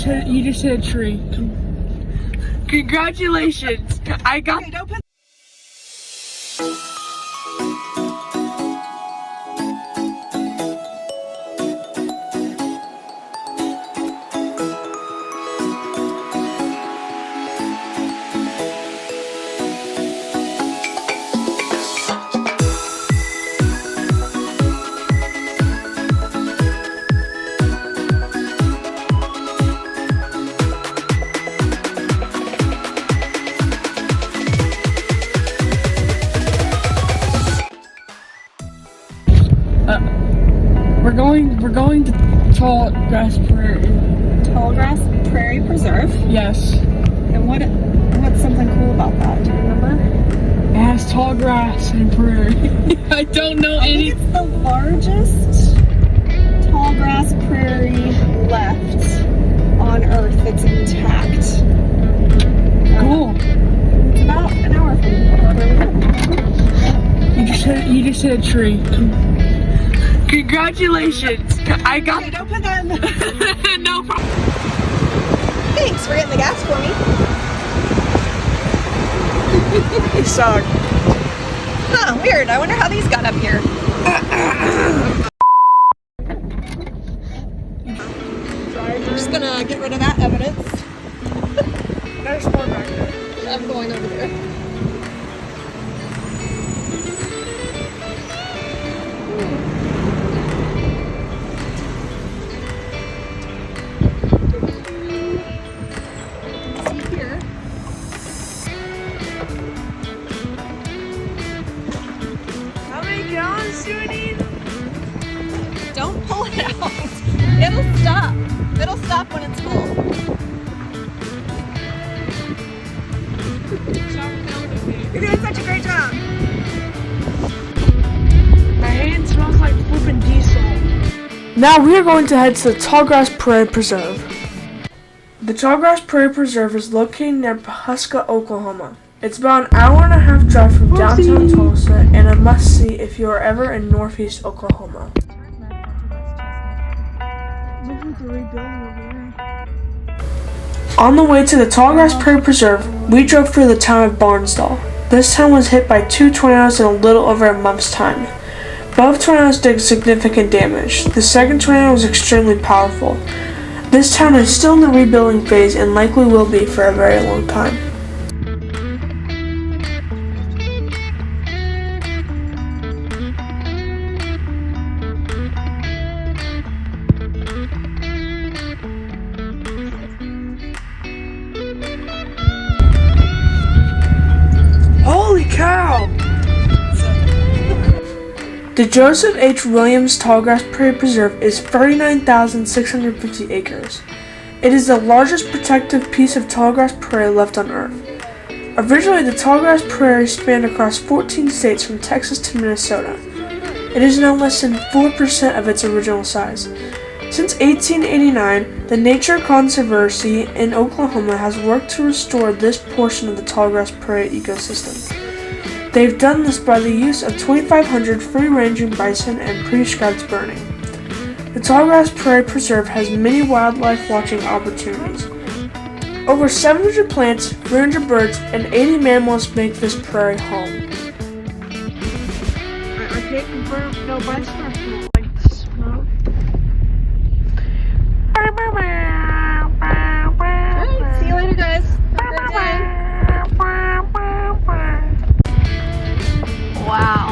You just hit a tree. Congratulations! I got. Okay, don't put We're going to Tall Grass Prairie. Tall Grass Prairie Preserve. Yes. And what's something cool about that? Do you remember? It has tall grass and prairie. I don't know I any. think it's the largest tall grass prairie left on Earth that's intact. Cool. It's about an hour from where we live. You just hit a tree. Congratulations! I got. Okay, don't put that in the... No problem. Thanks for getting the gas for me. You suck. Huh, weird. I wonder how these got up here. Sorry, we're just gonna get rid of that evidence. There's more back there. I'm going over there. See here. How many gallons do you need? Don't pull it out. It'll stop. It'll stop when it's full. You're doing such a great job. My hand smells like flippin' diesel. Now we are going to head to the Tallgrass Prairie Preserve. The Tallgrass Prairie Preserve is located near Pawhuska, Oklahoma. It's about an hour and a half drive from downtown Tulsa and a must-see if you are ever in northeast Oklahoma. On the way to the Tallgrass Prairie Preserve, we drove through the town of Barnsdall. This town was hit by 2 tornadoes in a little over a month's time. Both tornadoes did significant damage. The second tornado was extremely powerful. This town is still in the rebuilding phase and likely will be for a very long time. Holy cow! The Joseph H. Williams Tallgrass Prairie Preserve is 39,650 acres. It is the largest protected piece of tallgrass prairie left on Earth. Originally, the tallgrass prairie spanned across 14 states from Texas to Minnesota. It is now less than 4% of its original size. Since 1889, the Nature Conservancy in Oklahoma has worked to restore this portion of the tallgrass prairie ecosystem. They've done this by the use of 2,500 free-ranging bison and prescribed burning. The Tallgrass Prairie Preserve has many wildlife watching opportunities. Over 700 plants, 300 birds, and 80 mammals make this prairie home. I can't confirm, no bison are full like smoke. Alright, see you later, guys. Have a great day. Wow.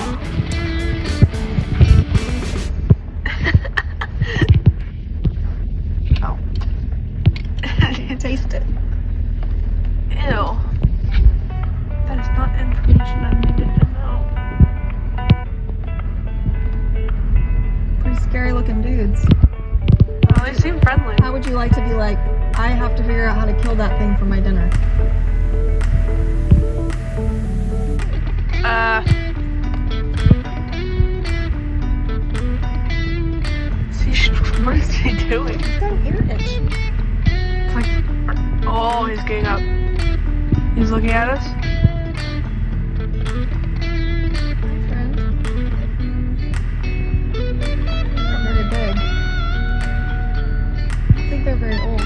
Oh. I can taste it. Ew. That is not information I needed to know. Pretty scary looking dudes. Well, they seem friendly. How would you like to be like, I have to figure out how to kill that thing for my dinner? What is he doing? He's got an ear itch. It's like, oh, he's getting up. He's looking at us. Friend. They're very big. I think they're very old.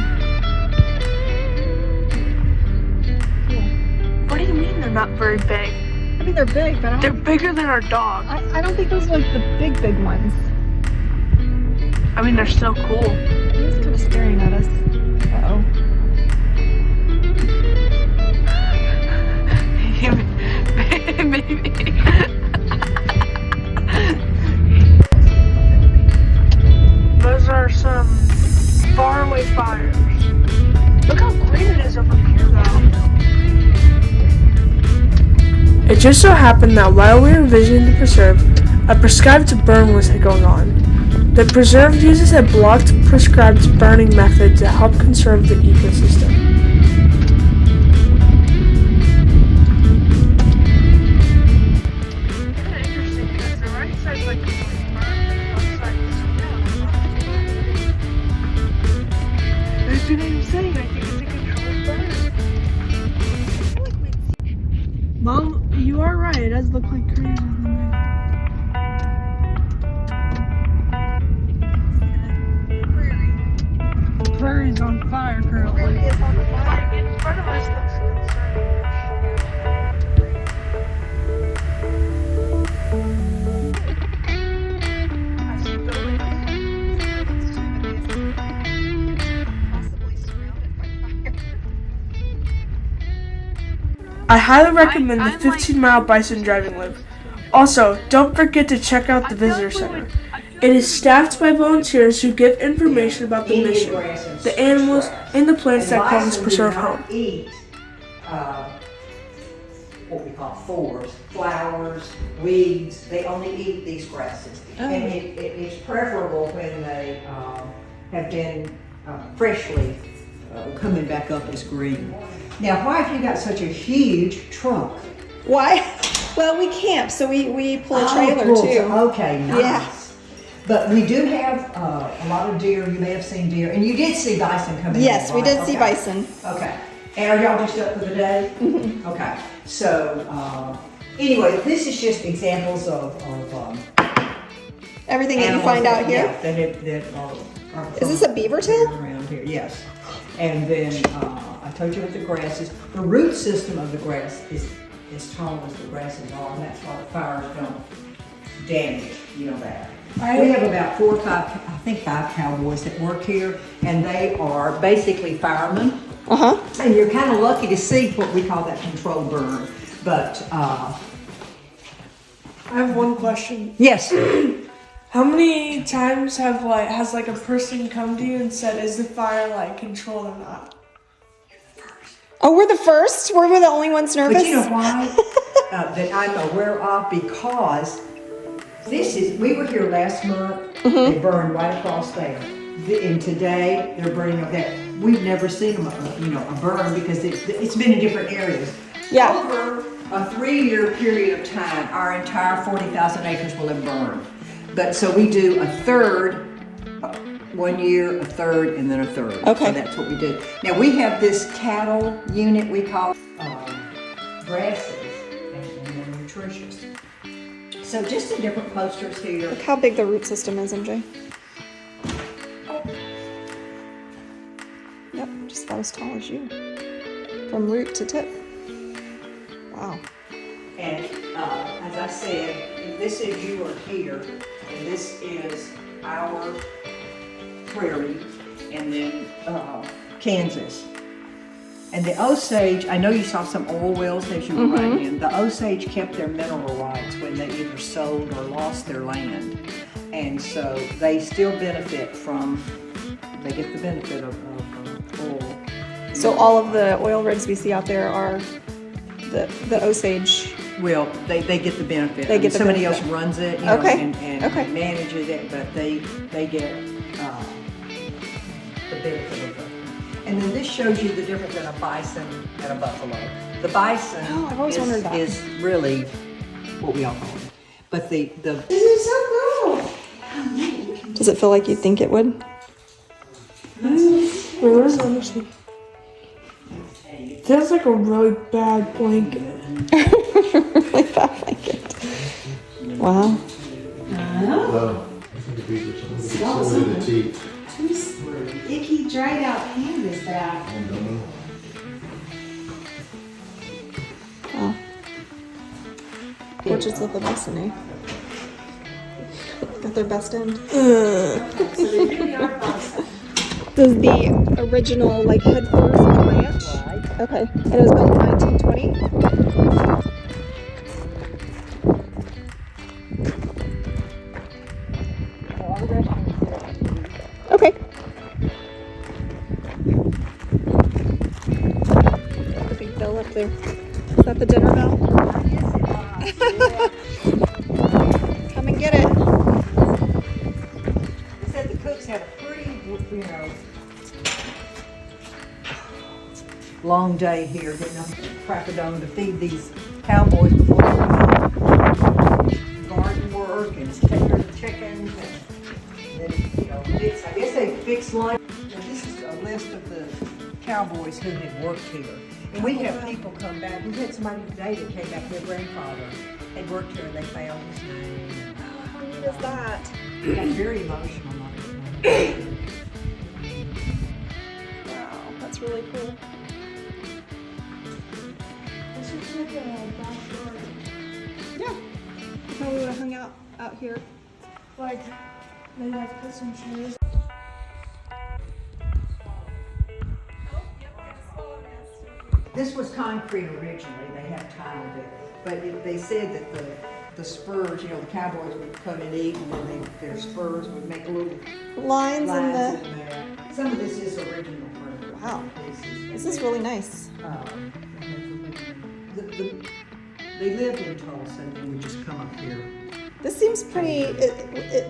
very big. I mean, they're big, but They're bigger than our dog. I don't think those are like the big ones. I mean, they're still cool. He's kind of staring at us. Uh-oh. Maybe. Those are some faraway fires. Look how green it is over here, though. It just so happened that while we were visiting the preserve, a prescribed burn was going on. The preserve uses a blocked prescribed burning method to help conserve the ecosystem. Interesting because the right side's like burned and the left side is That's what I'm saying. I think it's a controlled burn. Mom, you are right. It does look like crazy. Prairie's on fire currently. Prairie is on fire. In front of us looks concerning. I see buildings. Possibly surrounded by fire. I highly recommend the 15-mile bison driving loop. Also, don't forget to check out the visitor center. It is staffed by volunteers who give information about the mission, the animals, and the plants that call this preserve home. Eat what we call forbs, flowers, weeds. They only eat these grasses. And it's preferable when they have been freshly coming back up as green. Now, why have you got such a huge trunk? Why? Well, we camp, so we pull a trailer cool. too. Okay, nice. Yeah. But we do have a lot of deer. You may have seen deer, and you did see bison coming in. Yes, we did see Okay. bison. Okay. And are y'all just up for the day? Mm-hmm. Okay. So, anyway, this is just examples of Everything that you animals find out here. Yeah, that are Is this a beaver tail? around here? Yes. And then I told you what the grass is. The root system of the grass is as tall as the grasses are, and that's why the fires don't damage. You know that. We have about 4 or 5, I think 5 cowboys that work here, and they are basically firemen. And you're kind of lucky to see what we call that controlled burn. But I have one question. yes, How many times has a person come to you and said, "Is the fire controlled or not?" Oh, we're the first? Were we the only ones nervous? but you know why that I'm aware of, because we were here last month. They burned right across there, and today they're burning up there. We've never seen them, a burn because it's been in different areas. Yeah. Over a 3-year period of time, our entire 40,000 acres will have burned. But so we do a third, 1 year, a third, and then a third. Okay. So that's what we do. Now we have this cattle unit we call grasses, and they're nutritious. So just the different posters here. Look how big the root system is, MJ. Yep, just about as tall as you. From root to tip. Wow. And as I said, this is you are here, and this is our prairie, and then Kansas. And the Osage, I know you saw some oil wells as you were riding in. The Osage kept their mineral rights when they either sold or lost their land. And so they still benefit they get the benefit of oil. So all of the oil rigs we see out there are the Osage. Well, they get the benefit. They get the Somebody benefit. else runs it, Okay. and Okay. manages it, but they get the benefit of it. And then this shows you the difference in a bison and a buffalo. The bison Oh, I've always wondered that. is really what we all call it. But the This is so cool. Does it feel like you'd think it would? Wait, what is honestly? Feels like a really bad blanket. Like that blanket. Wow. Whose icky, dried out hand is that? Wow. pictures of the bison, eh? Got their best end. Does the original like headquarters of the ranch? Right. Okay. And it was built in 1920? Okay. The big bell up there. Is that the dinner bell? Come and get it. They said the cooks had a pretty, long day here, getting up at crack of dawn to feed these cowboys before they go garden work and take care of the chickens and then, I guess they fix lunch. And this is a list of the cowboys who had worked here. And we have people come back. We had somebody today that came back, their grandfather had worked here and they found his name. How neat is that? It got very emotional on it. Wow, that's really cool. This looks like a backyard. Yeah. How we would have hung out here. Like, they like put some chairs. This was concrete originally, they had tiled it, but they said that the spurs, the cowboys would come and eat, and then their spurs would make little Lines in lines the... in there. Some of this is original furniture. Wow. This is really nice. They lived in Tulsa, and they would just come up here. This seems pretty...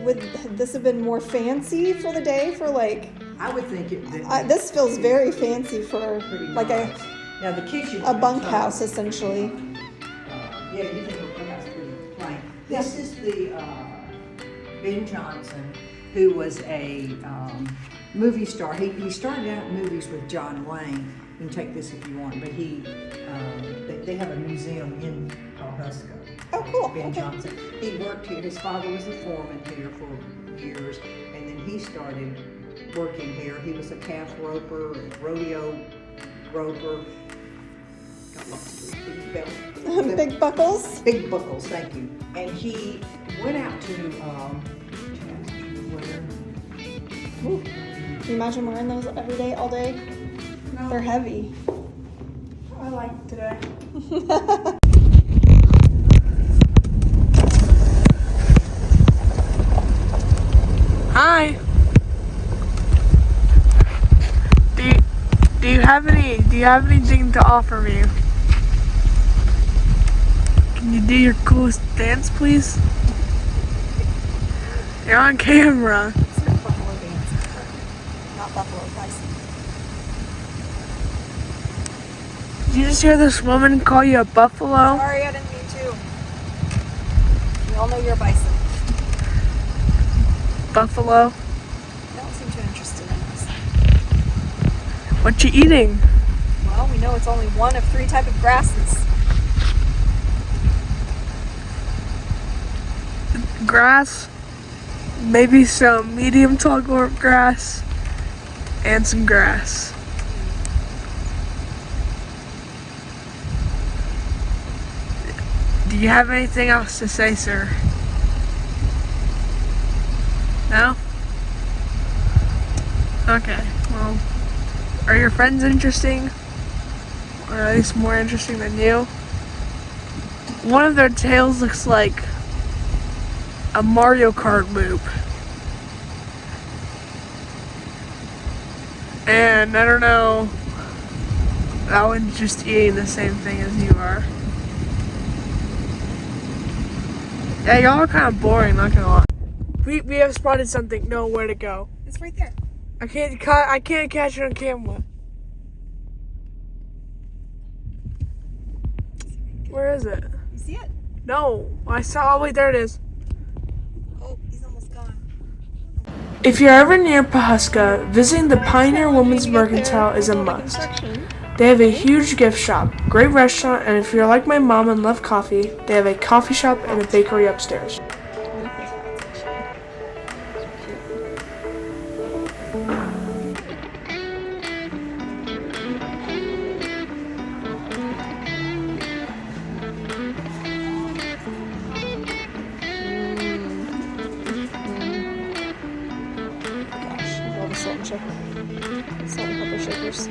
would this have been more fancy for the day for like... I would think it. this feels very fancy for like nice. Now the kitchen. a bunkhouse essentially. Yeah, you think a bunkhouse is pretty plain. This is the Ben Johnson, who was a movie star. He started out in movies with John Wayne. You can take this if you want, but they have a museum in Pawhuska. Oh, cool. Ben Okay. Johnson. He worked here. His father was the foreman here for years, and then he started working here. He was a calf roper, a rodeo roper. Got lots of big belts. Big buckles. Big buckles, thank you. And he went out to Ooh. Can you imagine wearing those every day, all day? No, They're heavy. I like today. Hi. Do you have anything to offer me? Can you do your coolest dance, please? You're on camera. It's not buffalo dance. Not buffalo, bison. Did you just hear this woman call you a buffalo? Sorry, I didn't mean to. We all know you're a bison. Buffalo? You don't seem too interested in this. What you eating? Well, we know it's only one of 3 types of grasses. Grass, maybe some medium tall grass, and some grass. Do you have anything else to say, sir? No? Okay, well, are your friends interesting? Or at least more interesting than you? One of their tails looks like a Mario Kart loop. And I don't know, that one's just eating the same thing as you are. Yeah, y'all are kind of boring, not gonna lie. We have spotted something. No, where to go? It's right there. I can't catch it on camera. Where is it? You see it? No, I saw. Oh wait, there it is. Oh, he's almost gone. If you're ever near Pawhuska, visiting the Pioneer Women's Mercantile is a must. They have a huge gift shop, great restaurant, and if you're like my mom and love coffee, they have a coffee shop and a bakery upstairs. salt and pepper shakers.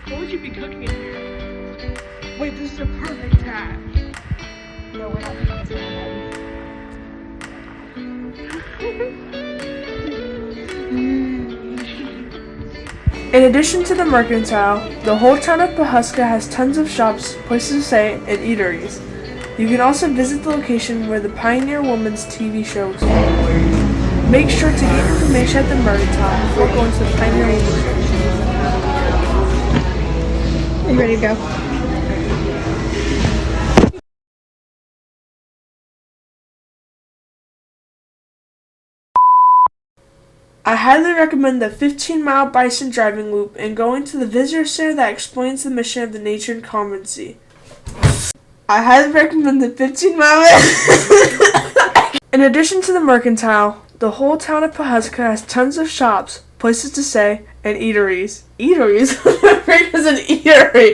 What would you be cooking in here? Wait, this is a perfect hat. No, we're not cooking this one. In addition to the mercantile, the whole town of Pawhuska has tons of shops, places to stay, and eateries. You can also visit the location where the Pioneer Woman's TV show was filmed. Make sure to get information at the mercantile before going to the Pioneer Woman's show. Are you ready to go? I highly recommend the 15-mile bison driving loop and going to the visitor center that explains the mission of the Nature and Conservancy. I highly recommend the 15-mile. In addition to the mercantile, the whole town of Pawhuska has tons of shops, places to stay, and eateries. Eateries? What is an eatery?